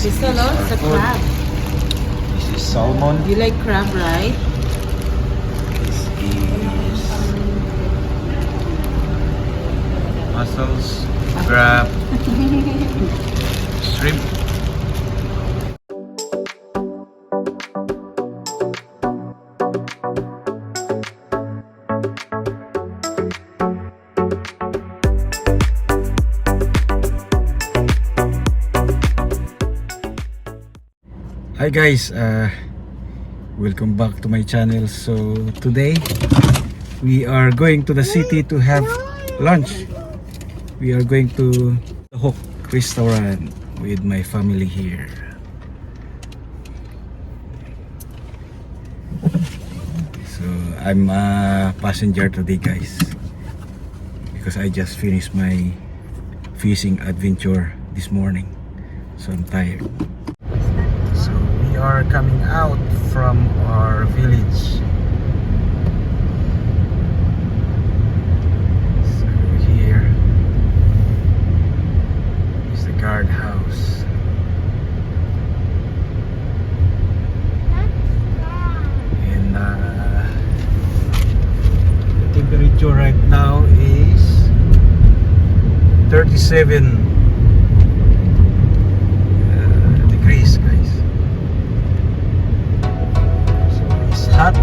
Crystal, oh, it's a crab. This is salmon. You like crab, right? This is mussels, crab, shrimp. Hi guys, welcome back to my channel. So today we are going to the city to have lunch. We are going to the Hook restaurant with my family here. So I'm a passenger today guys, because I just finished my fishing adventure this morning, so I'm tired. So we are coming out from our village. So here is the guardhouse. And the temperature right now is 37 degrees guys. Hot.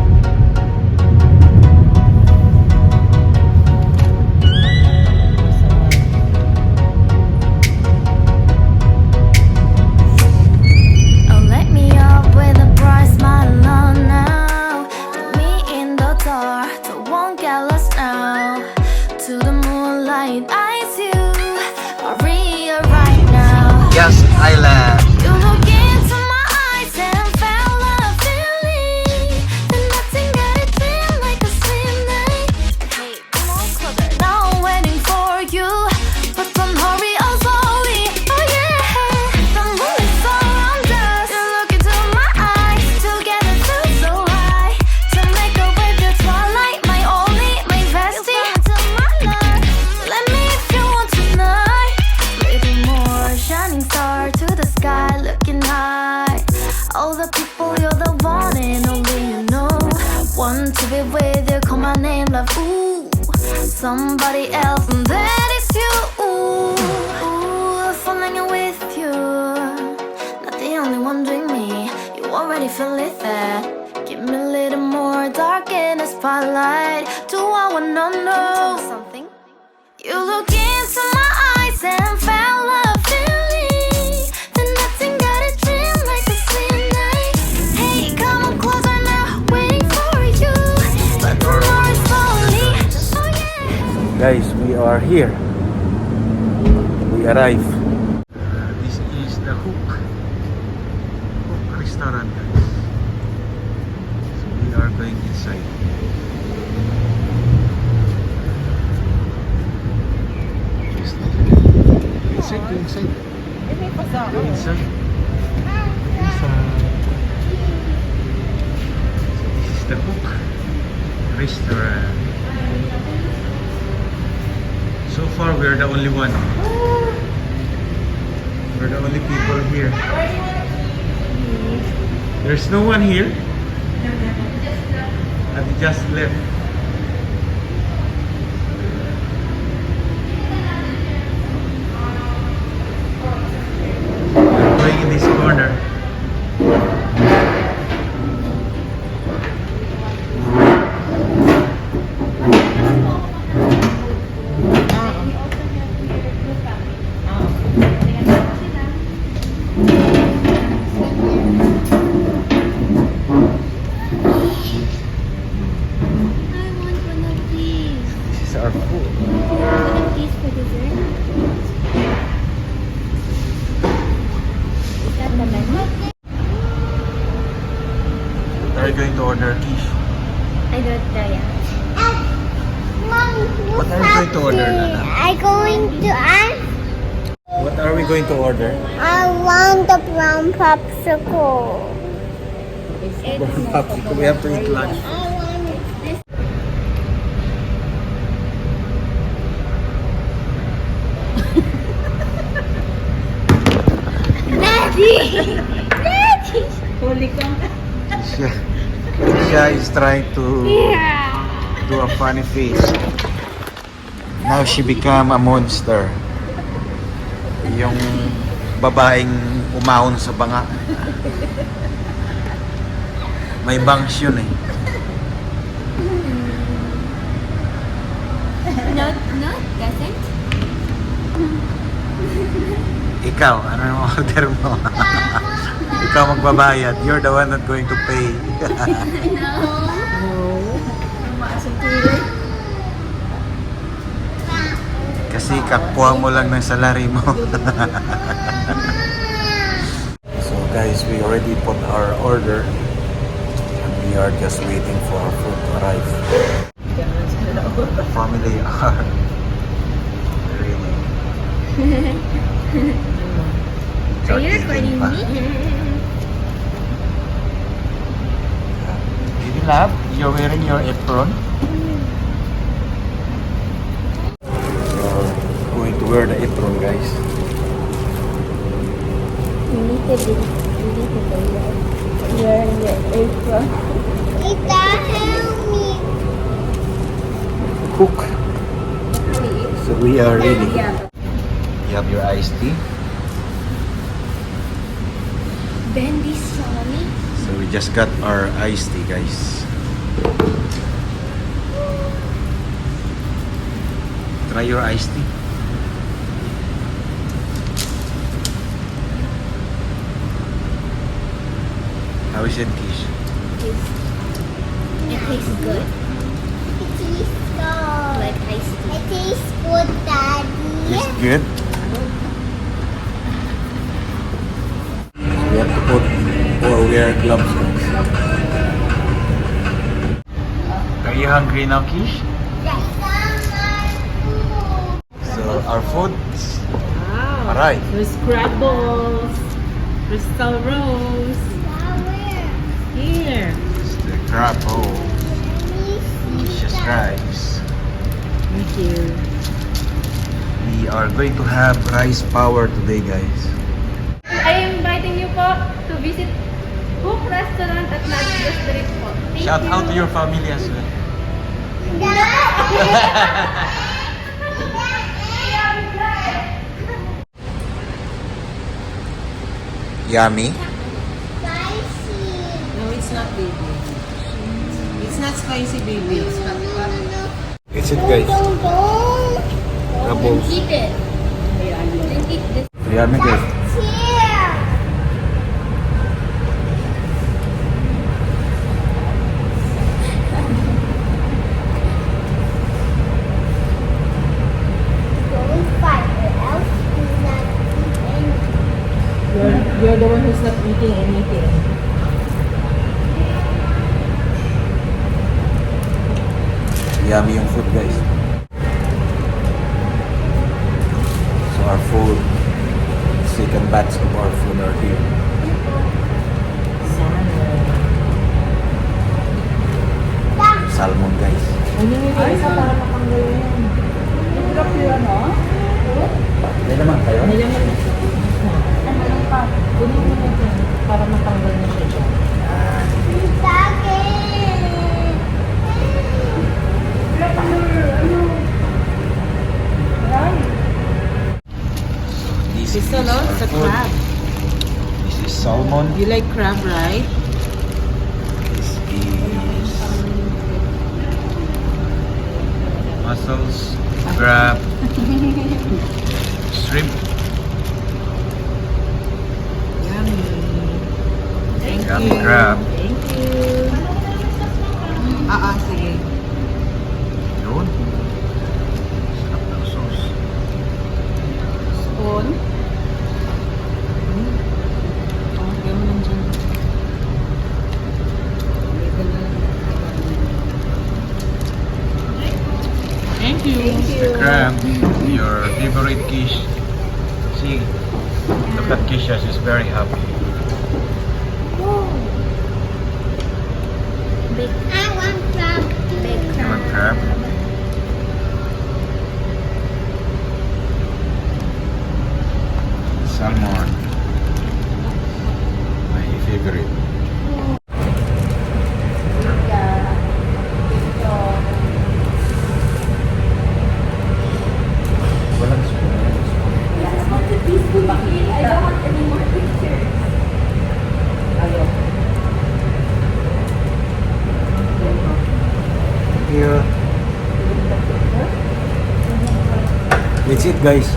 Oh, let me up with a bright smile on now. Put me in the dark, so won't get lost now. To the moonlight, eyes you are real right now. Yes, Island. You look into my eyes and felt a feeling. Then nothing got it feel like a slim night. Hey, come on closer. Now I'm waiting for you, but don't hurry, oh slowly. Oh yeah, the moon is around us. You look into my eyes, together feel so high. To make a way the twilight, my only, my bestie. Into my life, let me if you want tonight. Little more shining star to the sky, looking high. All the people, you're the one and only you know. Want to be with you, call my name, love. Ooh, somebody else, and that is you. Ooh, falling with you. Not the only one doing me. You already feel it there. Give me a little more dark in the spotlight. Do I wanna know something? You look into my eyes and felt a feeling. Then nothing got a dream like a slim night. Hey, come on closer now, waiting for you. But the more slowly. Oh yeah. Guys, we are here. We arrived. This is the Hook restaurant guys. So we are going inside. Inside, go inside. Go inside. Inside. This is the Hook restaurant. So far, we're the only one. We're the only people here. There's no one here. And we just left. We're going in this corner. Our food. These for dessert. Is that the menu? Are you going to order quiche? I don't know yet. What are you going to order, Nana? I'm going to ask. What are we going to order? I want the brown popsicle. Popsicle. We have to eat lunch. I want this. Next. Huli ko. Siya is trying to do a funny face. Now she become a monster. Yung babaeng umahon sa banga. May bangs yun eh. No, doesn't. Ikaw, ano yung order mo? Ikaw magbabayad. You're the one not going to pay. Kasi kakuha mo lang ng salary mo. So guys, we already put our order. And we are just waiting for our food to arrive. The family are really... Are you recording me? Baby love, you're wearing your apron? You're going to wear the apron, guys. You need to wear your apron. Ita, help me. Cook. So we are ready. You have your iced tea. Bendy Sony. So we just got our iced tea, guys. Try your iced tea. How is it, Kish? It tastes good. It tastes good. Like iced tea. It tastes good, Daddy. It's good. We have to put or wear gloves. Are you hungry now, Kish? Yes. So our food. Wow. Alright. There's crabbles. Crystal rose. Here. It's the crab bowl. Delicious rice. Thank you. We are going to have rice power today, guys. I am inviting you po to visit Cook Restaurant at National Street po. Thank Shout you. out to your family as well. Yummy. No, it's not baby. It's not spicy, baby. It's not. It's it, guys. Crabbles. Eat it. Then eat this. Yummy, guys. Here. Don't fight or else you're not eating. You're the one who's not eating anything. Yummy yung food, guys. So our food, second batch of our food are here. Salmon, guys. Ano yung isa para matanggal yan? May naman kayo? Ano yung kunin mo na dyan para matanggal na siya dyan. This It's is a lot. our It's a food. crab. This is salmon. You like crab, right? This is mussels, crab, shrimp, Yummy. Thank yummy you. crab. Thank you. Sige. Yun. Sarap ng sauce. Spoon. Oh, gawin lang dyan. Thank you. The crab, your favorite Kish. See, look at Kisha, she's very happy. I want crab. Big You want crab? Salmon. delivery. Walang spoon. I don't want any more pictures. Yeah. That's it, guys.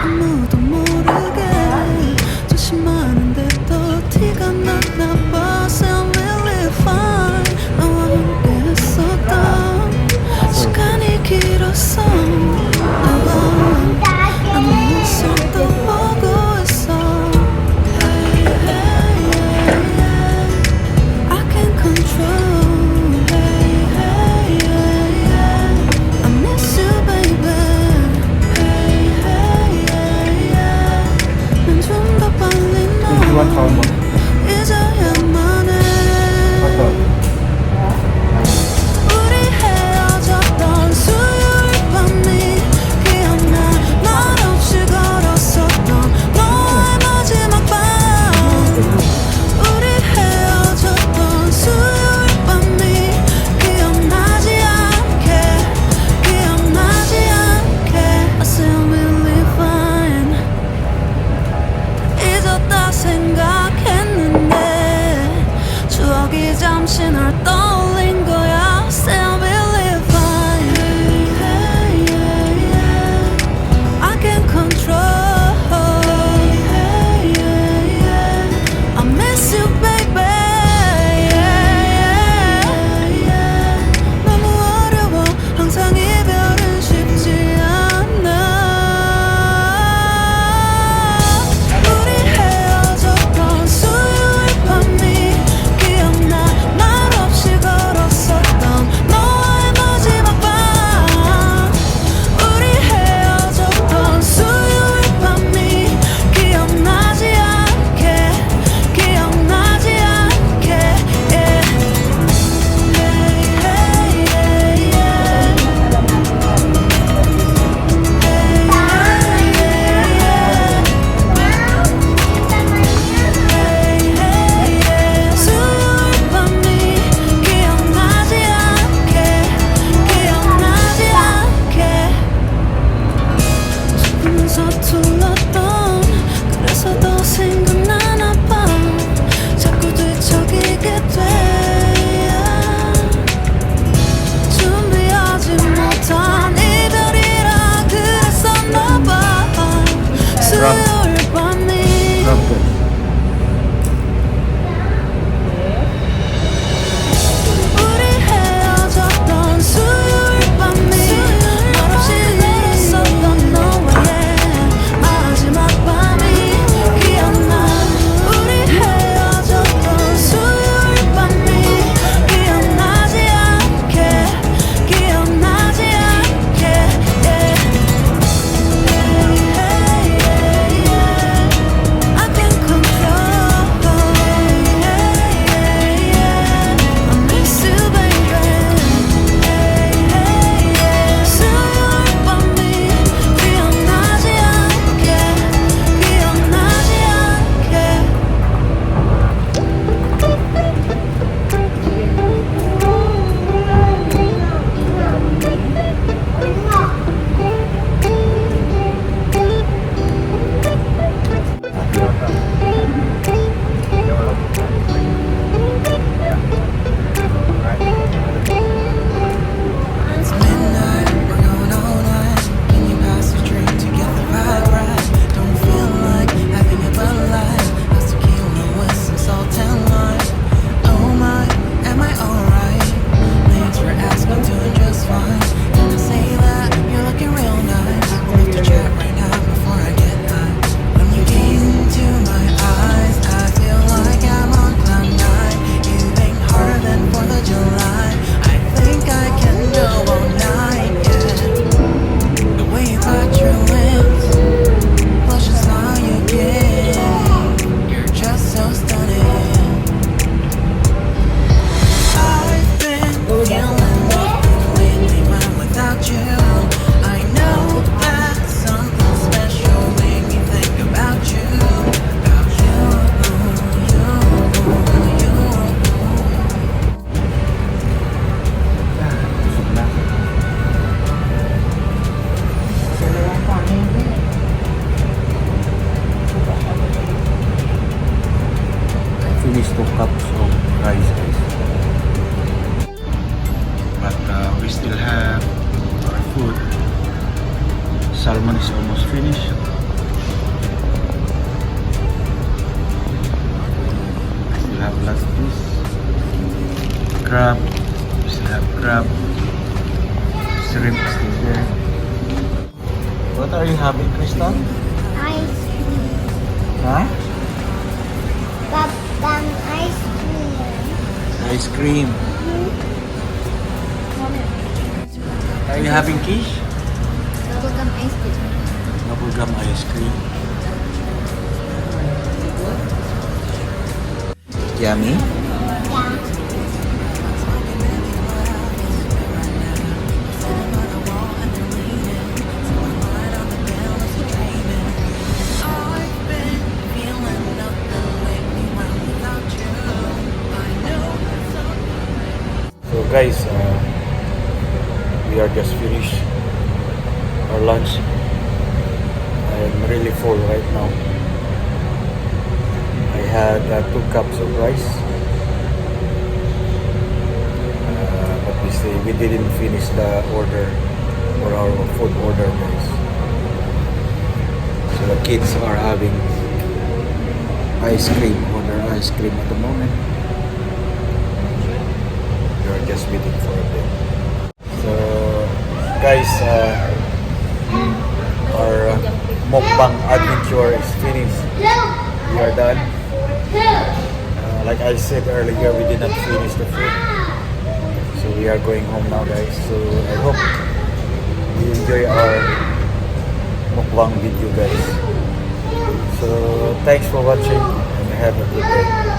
아무도 모르게 조심하는데 또 티가 났나 봐. Sound really fine. 너와 함께 했었던 시간이 길었어. 아무 모습도 보고 있어. Hey, hey, hey, hey. I can't control. Hey, hey, hey, hey. I miss you, baby. Hey, hey, hey, hey. 난 좀 더 빨리 너 21 pound. 잊어야만 해. 우리 헤어졌던 수요일 밤이 기억나. 말 없이 걸었었던 너의 마지막 밤. 우리 헤어졌던 수요일 밤이 기억나지 않게. I still really fine. 잊었다 생각했는데 추억이 잠시 널 떠올린 거야. Still really fine. Hey, hey, hey. I can't control. Hey, hey, hey. I miss you, baby. Yeah, yeah, yeah. 너무 어려워. 항상 이별은 쉽지 않아. 우리 헤어졌던 수요일 밤이 기억나. 말 없이 걸었었던 너와의 마지막 밤. 우리 헤어졌던 수요일 밤이 기억나지 않게. Yeah. Hey, hey, hey, yeah. 수요일 밤이 기억나지 않게. 조금 서툴렀던 그래서 더 생각나나 봐. 자꾸 뒤척이게 돼. 준비하지 못한 이별이라 그랬었나 봐. 수요일 밤이 우리 헤어졌던 수요일 밤이 말없이 걸었었던 너와의 마지막 밤이 기억나. 우리 헤어졌던 수요일 밤이 기억나지 않게. Yeah. Hey, hey, hey, hey. I can't finished 2 cups of rice, guys. But we still have our food. Salmon is almost finished. Still have lots of this. Crab. We still have crab. Shrimp is still there. What are you having, Krista? Ice cream. Huh? Mukbang ice cream. Ice cream. Are you having quiche? Bubblegum ice cream. Bubblegum ice cream. Yummy. Yeah. So guys, we are just finished our lunch. I'm really full right now. I had 2 cups of rice, but we didn't finish the order for our food order, guys. So the kids are having ice cream, order ice cream at the moment. We are just waiting for a bit. So guys, our mukbang adventure is finished. We are done. Like I said earlier, we did not finish the food, so we are going home now, guys. So I hope you enjoy our mukbang video, guys. So thanks for watching and have a good day.